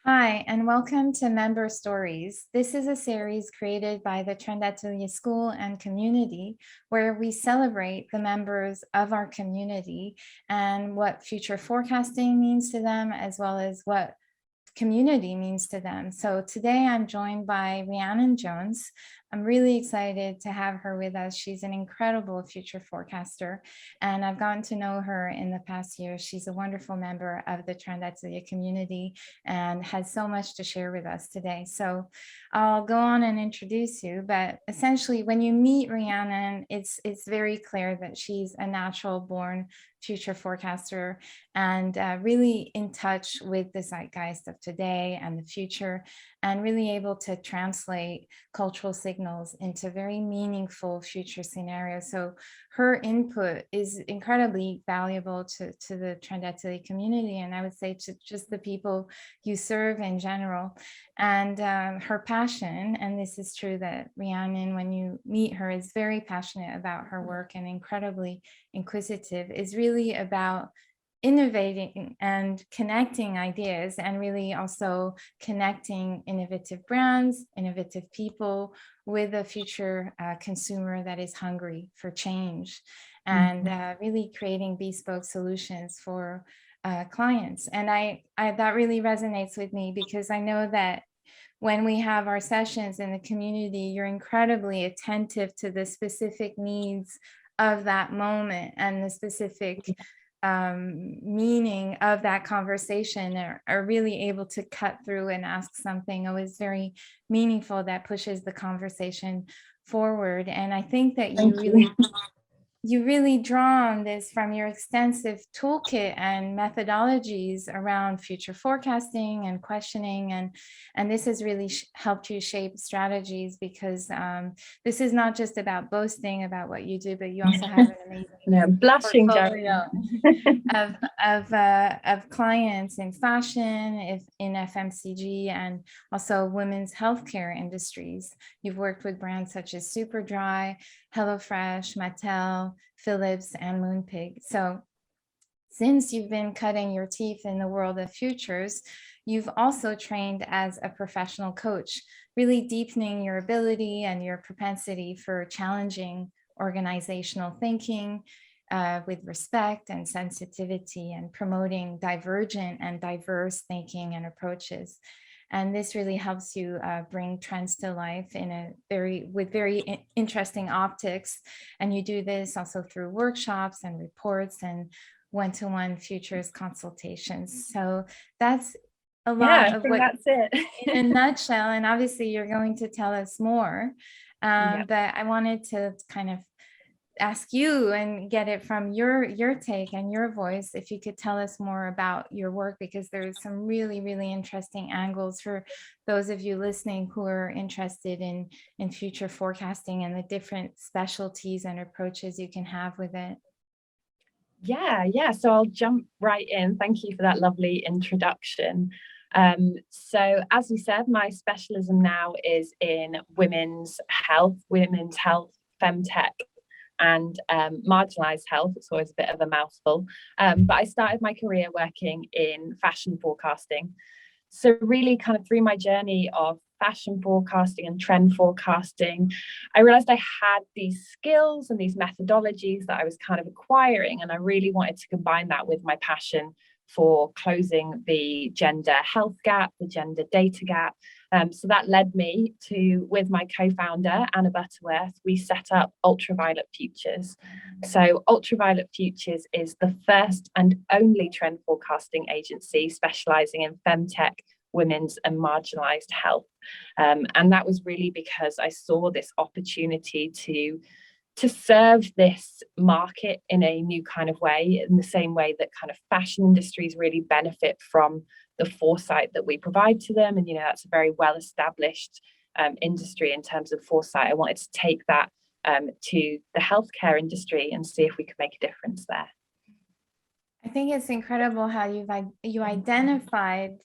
Hi, and welcome to Member Stories. This is a series created by the Trend Atelier School and Community, where we celebrate the members of our community and what future forecasting means to them, as well as what community means to them. So today I'm joined by Rhiannon Jones. I'm really excited to have her with us. She's an incredible future forecaster, and I've gotten to know her in the past year. She's a wonderful member of the Trend Atelier community and has so much to share with us today. So I'll go on and introduce you, but essentially when you meet Rhiannon, it's very clear that she's a natural born future forecaster and really in touch with the zeitgeist of today and the future, and really able to translate cultural signals into very meaningful future scenarios. So her input is incredibly valuable to the Trend Atelier community, and I would say to just the people you serve in general. And her passion, and this is true that Rhiannon, when you meet her, is very passionate about her work and incredibly inquisitive, is really about innovating and connecting ideas, and really also connecting innovative brands, innovative people with a future consumer that is hungry for change, and really creating bespoke solutions for clients. And I that really resonates with me, because I know that when we have our sessions in the community, you're incredibly attentive to the specific needs of that moment and the specific meaning of that conversation, are really able to cut through and ask something always very meaningful that pushes the conversation forward. And I think that you really draw on this from your extensive toolkit and methodologies around future forecasting and questioning, and this has really helped you shape strategies, because this is not just about boasting about what you do, but you also have an amazing blushing portfolio of clients in fashion, in FMCG, and also women's healthcare industries. You've worked with brands such as Superdry, HelloFresh, Mattel, Philips, and Moonpig. So since you've been cutting your teeth in the world of futures, you've also trained as a professional coach, really deepening your ability and your propensity for challenging organizational thinking with respect and sensitivity, and promoting divergent and diverse thinking and approaches. And this really helps you bring trends to life with very interesting optics. And you do this also through workshops and reports and one-to-one futures consultations. So that's a lot of what, that's it in a nutshell. And obviously you're going to tell us more. But I wanted to kind of ask you and get it from your take and your voice, if you could tell us more about your work, because there's some really interesting angles for those of you listening who are interested in future forecasting and the different specialties and approaches you can have with it. So I'll jump right in. Thank you for that lovely introduction. So as you said, my specialism now is in women's health, FemTech, and marginalised health. It's always a bit of a mouthful, but I started my career working in fashion forecasting. So really kind of through my journey of fashion forecasting and trend forecasting, I realized I had these skills and these methodologies that I was kind of acquiring, and I really wanted to combine that with my passion for closing the gender health gap, the gender data gap. So that led me to, with my co-founder, Anna Butterworth, we set up Ultraviolet Futures. So Ultraviolet Futures is the first and only trend forecasting agency specialising in FemTech, women's and marginalised health. And that was really because I saw this opportunity to serve this market in a new kind of way, in the same way that kind of fashion industries really benefit from the foresight that we provide to them. And, that's a very well-established industry in terms of foresight. I wanted to take that to the healthcare industry and see if we could make a difference there. I think it's incredible how you identified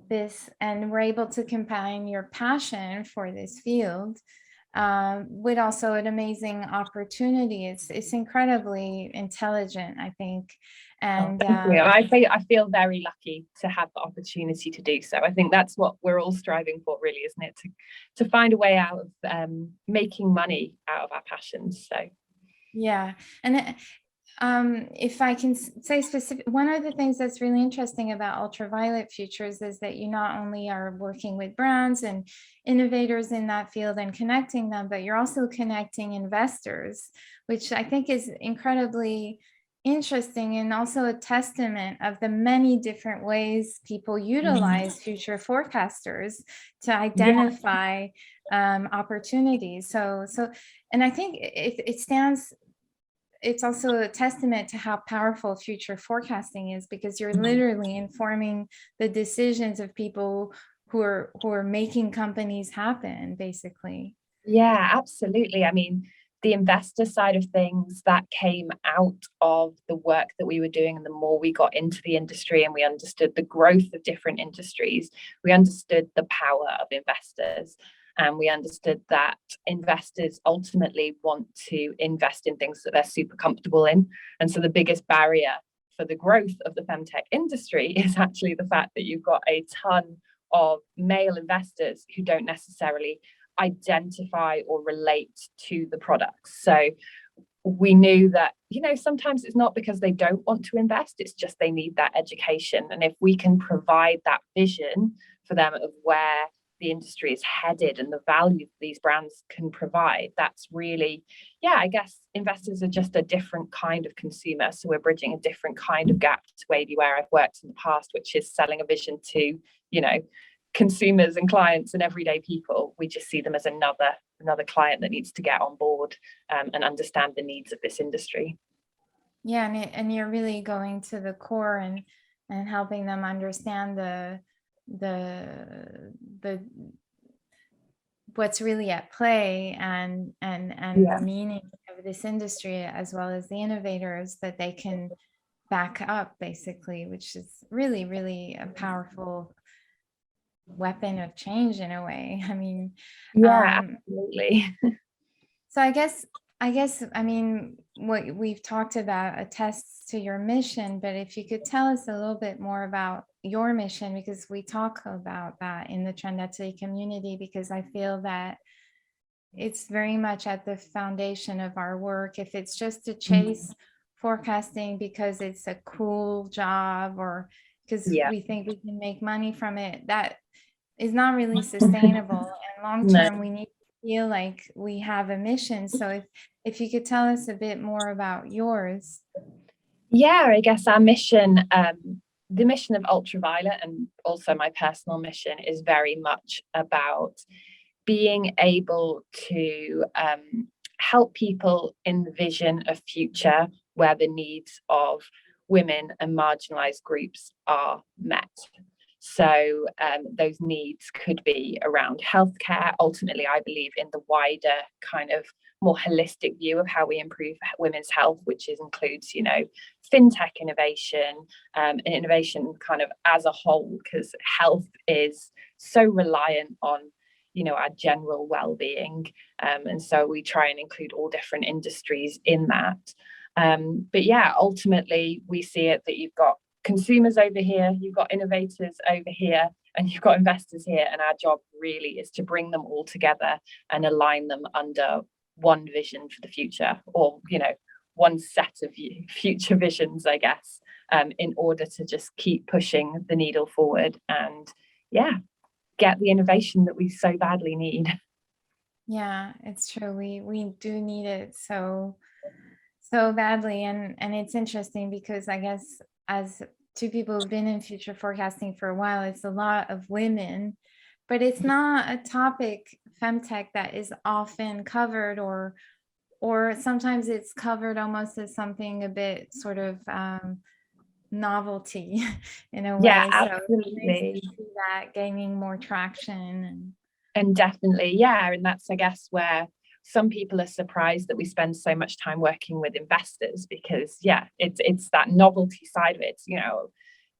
this and were able to combine your passion for this field with also an amazing opportunity. It's incredibly intelligent, I think. And thank you. I feel very lucky to have the opportunity to do so. I think that's what we're all striving for, really, isn't it? To find a way out of making money out of our passions. So yeah, and if I can say specific, one of the things that's really interesting about Ultraviolet Futures is that you not only are working with brands and innovators in that field and connecting them, but you're also connecting investors, which I think is incredibly interesting and also a testament of the many different ways people utilize future forecasters to identify opportunities. And I think it stands, it's also a testament to how powerful future forecasting is, because you're literally informing the decisions of people who are making companies happen, basically. yeah, absolutely. I mean, the investor side of things that came out of the work that we were doing, and the more we got into the industry and we understood the growth of different industries, we understood the power of investors. And we understood that investors ultimately want to invest in things that they're super comfortable in. And so the biggest barrier for the growth of the FemTech industry is actually the fact that you've got a ton of male investors who don't necessarily identify or relate to the products. So we knew that, sometimes it's not because they don't want to invest, it's just they need that education. And if we can provide that vision for them of where the industry is headed and the value these brands can provide, that's really, I guess investors are just a different kind of consumer. So we're bridging a different kind of gap to maybe where I've worked in the past, which is selling a vision to, consumers and clients and everyday people. We just see them as another client that needs to get on board and understand the needs of this industry. Yeah, and you're really going to the core and helping them understand the what's really at play and the meaning of this industry, as well as the innovators that they can back up, basically, which is really, really a powerful weapon of change in a way. I mean, absolutely. So I guess, I mean, what we've talked about attests to your mission, but if you could tell us a little bit more about your mission, because we talk about that in the Trend Atelier community, because I feel that it's very much at the foundation of our work. If it's just to chase forecasting because it's a cool job or because we think we can make money from it, that is not really sustainable. And long term, we need to feel like we have a mission. So if you could tell us a bit more about yours. Yeah, I guess our mission, the mission of Ultraviolet, and also my personal mission, is very much about being able to help people envision a future where the needs of women and marginalised groups are met. So those needs could be around healthcare. Ultimately, I believe in the wider kind of more holistic view of how we improve women's health, which includes, FinTech innovation and innovation kind of as a whole, because health is so reliant on, our general well-being. And so we try and include all different industries in that. But ultimately, we see it that you've got consumers over here, you've got innovators over here, and you've got investors here. And our job really is to bring them all together and align them under one vision for the future, or, one set of future visions, I guess, in order to just keep pushing the needle forward and, get the innovation that we so badly need. Yeah, it's true. We do need it so badly. And it's interesting because I guess as two people who've been in future forecasting for a while, it's a lot of women, but it's not a topic, FemTech, that is often covered, or sometimes it's covered almost as something a bit sort of novelty in a way. Absolutely. So see that gaining more traction and definitely, and that's, I guess, where some people are surprised that we spend so much time working with investors, because it's that novelty side of it.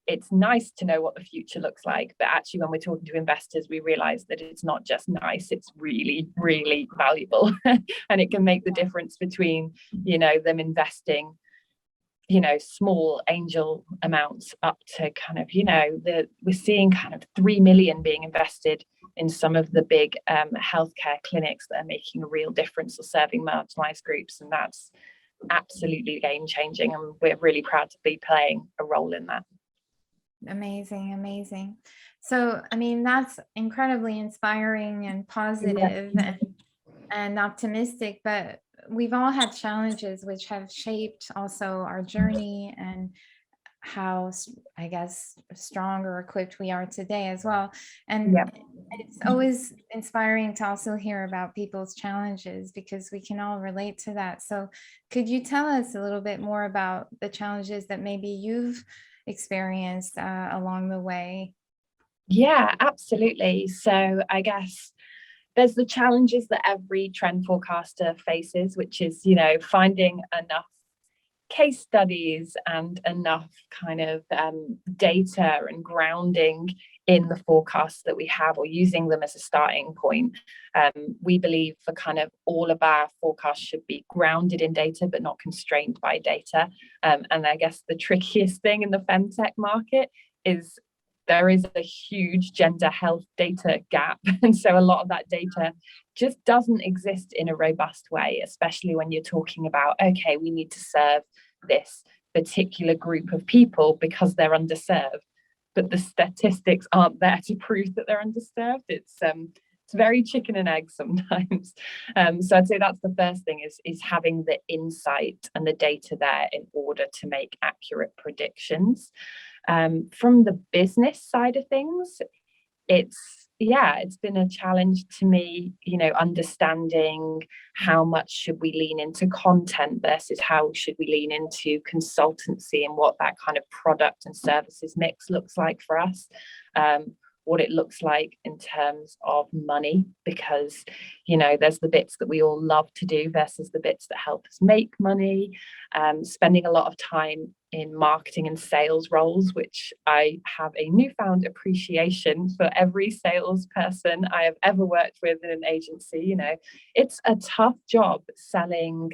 it's nice to know what the future looks like, but actually when we're talking to investors, we realize that it's not just nice, it's really, really valuable. And it can make the difference between, them investing, small angel amounts up to kind of, we're seeing kind of 3 million being invested in some of the big healthcare clinics that are making a real difference or serving marginalised groups. And that's absolutely game changing. And we're really proud to be playing a role in that. Amazing. So, I mean, that's incredibly inspiring and positive and optimistic, but we've all had challenges which have shaped also our journey and how, I guess, strong or equipped we are today as well. And it's always inspiring to also hear about people's challenges, because we can all relate to that. So could you tell us a little bit more about the challenges that maybe you've experienced along the way? Yeah, absolutely. So I guess there's the challenges that every trend forecaster faces, which is, finding enough case studies and enough kind of data and grounding in the forecasts that we have, or using them as a starting point. We believe for kind of all of our forecasts should be grounded in data, but not constrained by data. And I guess the trickiest thing in the FemTech market is there is a huge gender health data gap. And so a lot of that data just doesn't exist in a robust way, especially when you're talking about, okay, we need to serve this particular group of people because they're underserved, but the statistics aren't there to prove that they're underserved. It's very chicken and egg sometimes. So I'd say that's the first thing, is having the insight and the data there in order to make accurate predictions. From the business side of things, it's been a challenge to me, understanding how much should we lean into content versus how should we lean into consultancy, and what that kind of product and services mix looks like for us. What it looks like in terms of money, because there's the bits that we all love to do versus the bits that help us make money. Spending a lot of time in marketing and sales roles, which I have a newfound appreciation for every salesperson I have ever worked with in an agency. It's a tough job selling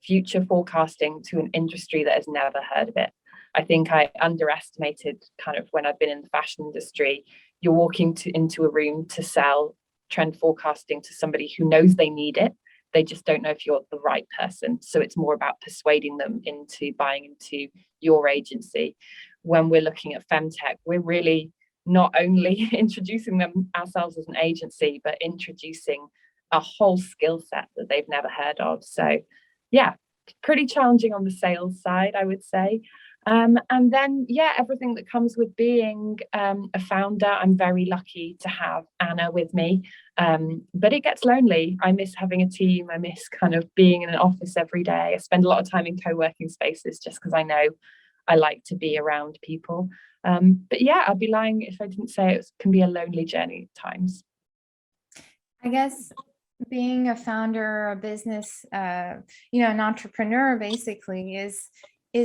future forecasting to an industry that has never heard of it. I think I underestimated kind of when I've been in the fashion industry. You're walking into a room to sell trend forecasting to somebody who knows they need it. They just don't know if you're the right person. So it's more about persuading them into buying into your agency. When we're looking at FemTech, we're really not only introducing them ourselves as an agency, but introducing a whole skill set that they've never heard of. So yeah, pretty challenging on the sales side, I would say. And then, everything that comes with being a founder. I'm very lucky to have Anna with me, but it gets lonely. I miss having a team. I miss kind of being in an office every day. I spend a lot of time in co-working spaces just because I know I like to be around people. But I'd be lying if I didn't say it can be a lonely journey at times. I guess being a founder, a business, an entrepreneur basically is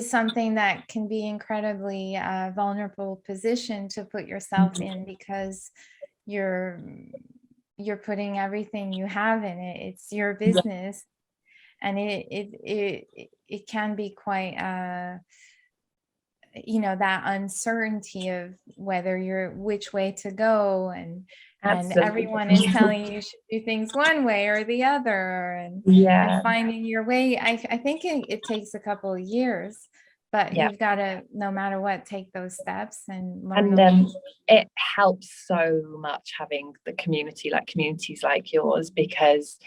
something that can be incredibly vulnerable position to put yourself in, because you're putting everything you have in it. It's your business, and it can be quite that uncertainty of which way to go, and everyone is telling you should do things one way or the other, and finding your way. I think it takes a couple of years, but you've got to, no matter what, take those steps and learn. And it helps so much having the communities like yours, because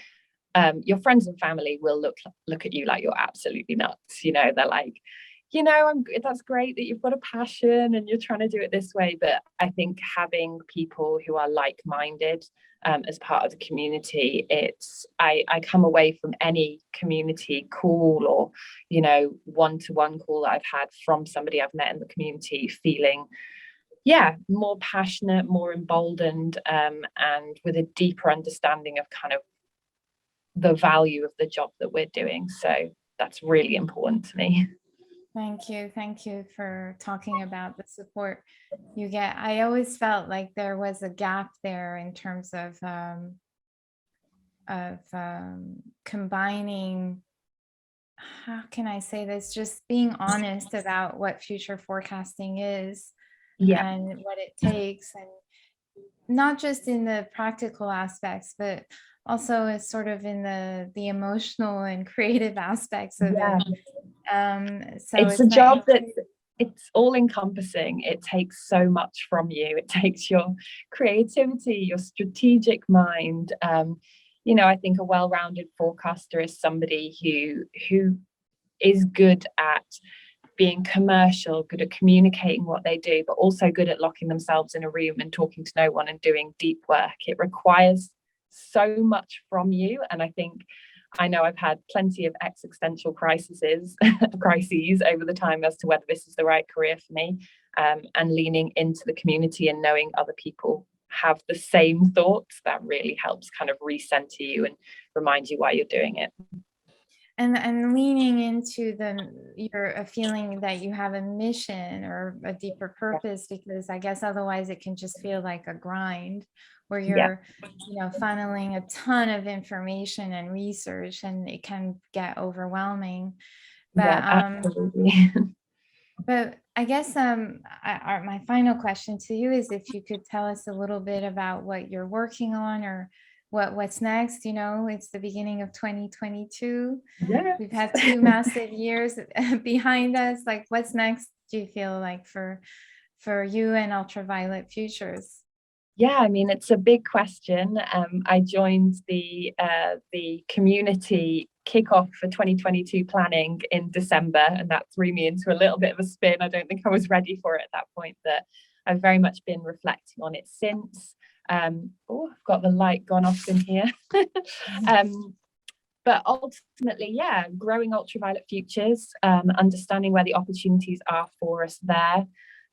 your friends and family will look at you like you're absolutely nuts. They're like, that's great that you've got a passion and you're trying to do it this way. But I think having people who are like-minded as part of the community, I come away from any community call or, one-to-one call that I've had from somebody I've met in the community feeling, more passionate, more emboldened, and with a deeper understanding of kind of the value of the job that we're doing. So that's really important to me. Thank you. Thank you for talking about the support you get. I always felt like there was a gap there in terms of combining, how can I say this, just being honest about what future forecasting is Yeah, and what it takes, and not just in the practical aspects, but also as sort of in the emotional and creative aspects of yeah. it. So It's a it's not. job that's it's all encompassing. It takes so much from you. It takes your creativity, your strategic mind. I think a well-rounded forecaster is somebody who is good at being commercial, good at communicating what they do, but also good at locking themselves in a room and talking to no one and doing deep work. It requires so much from you. And I know I've had plenty of existential crises over the time as to whether this is the right career for me, and leaning into the community and knowing other people have the same thoughts, that really helps kind of recenter you and remind you why you're doing it. And leaning into your a feeling that you have a mission or a deeper purpose, because I guess otherwise it can just feel like a grind where Yeah, you're funneling a ton of information and research, and it can get overwhelming. But yeah, absolutely. but I guess my final question to you is if you could tell us a little bit about what you're working on, or what's next. It's the beginning of 2022. Yeah. We've had 2 massive years behind us. Like, what's next, do you feel like, for you and Ultraviolet Futures? Yeah, I mean, it's a big question. I joined the community kickoff for 2022 planning in December, and that threw me into a little bit of a spin. I don't think I was ready for it at that point, but I've very much been reflecting on it since. I've got the light gone off in here. But ultimately, yeah, growing Ultraviolet Futures, understanding where the opportunities are for us there,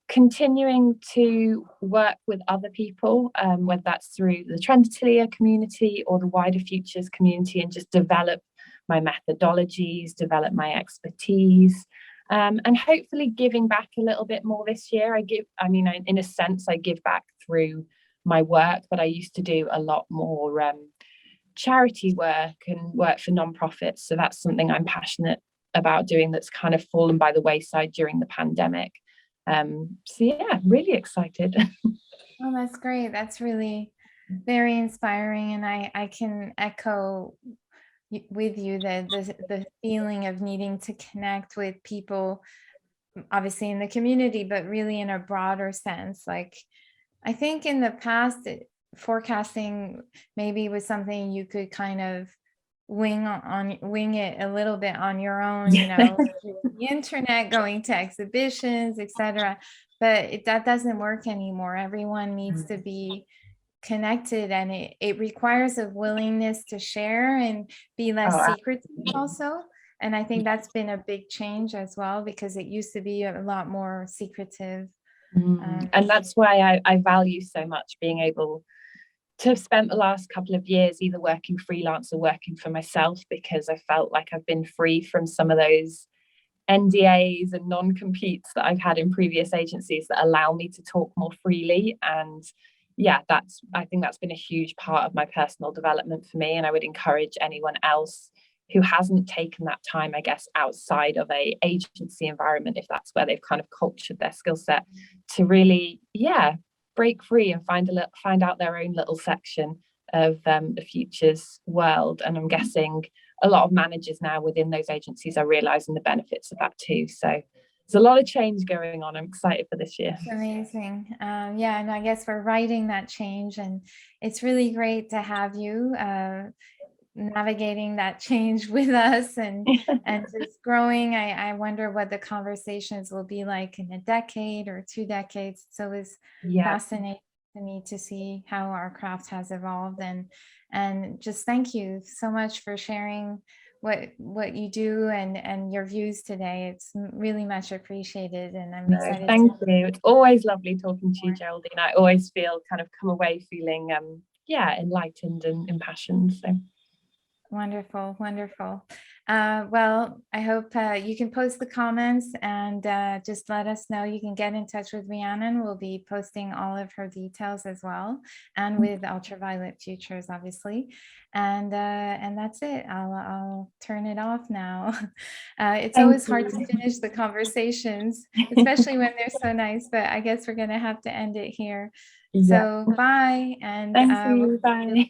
continuing to work with other people, whether that's through the Trend Atelier community or the wider Futures community, and just develop my methodologies, develop my expertise, and hopefully giving back a little bit more this year. In a sense, I give back through my work, but I used to do a lot more charity work and work for nonprofits. So that's something I'm passionate about doing, that's kind of fallen by the wayside during the pandemic. So yeah, really excited. Oh, that's great. That's really very inspiring. And I can echo with you the feeling of needing to connect with people, obviously in the community, but really in a broader sense. Like, I think in the past, forecasting maybe was something you could kind of wing it a little bit on your own, Yeah. through the internet, going to exhibitions, etc. But that doesn't work anymore. Everyone needs to be connected, and it requires a willingness to share and be less Oh, secretive also. And I think that's been a big change as well, because it used to be a lot more secretive. and that's why I value so much being able to have spent the last couple of years either working freelance or working for myself, because I felt like I've been free from some of those NDAs and non-competes that I've had in previous agencies that allow me to talk more freely. And yeah, I think that's been a huge part of my personal development for me. And I would encourage anyone else who hasn't taken that time, I guess, outside of a agency environment, if that's where they've kind of cultured their skill set, to really, yeah, break free and find out their own little section of the futures world. And I'm guessing a lot of managers now within those agencies are realizing the benefits of that too. So there's a lot of change going on. I'm excited for this year. It's amazing. Yeah, and I guess we're writing that change, and it's really great to have you navigating that change with us, and just growing. I wonder what the conversations will be like in a decade or 2 decades. It's always Yeah, fascinating to me to see how our craft has evolved, and just thank you so much for sharing what you do and your views today. It's really much appreciated, and I'm no, excited to thank you. It's always lovely talking to you, Geraldine. I always feel kind of come away feeling yeah, enlightened and impassioned. So wonderful. Well, I hope you can post the comments and just let us know. You can get in touch with Rhiannon. We'll be posting all of her details as well, and with Ultraviolet Futures, obviously. And that's it. I'll turn it off now. It's Thank always hard to you. finish the conversations, especially when they're so nice. But I guess we're gonna have to end it here. Yeah. So bye, and Thank you. Bye.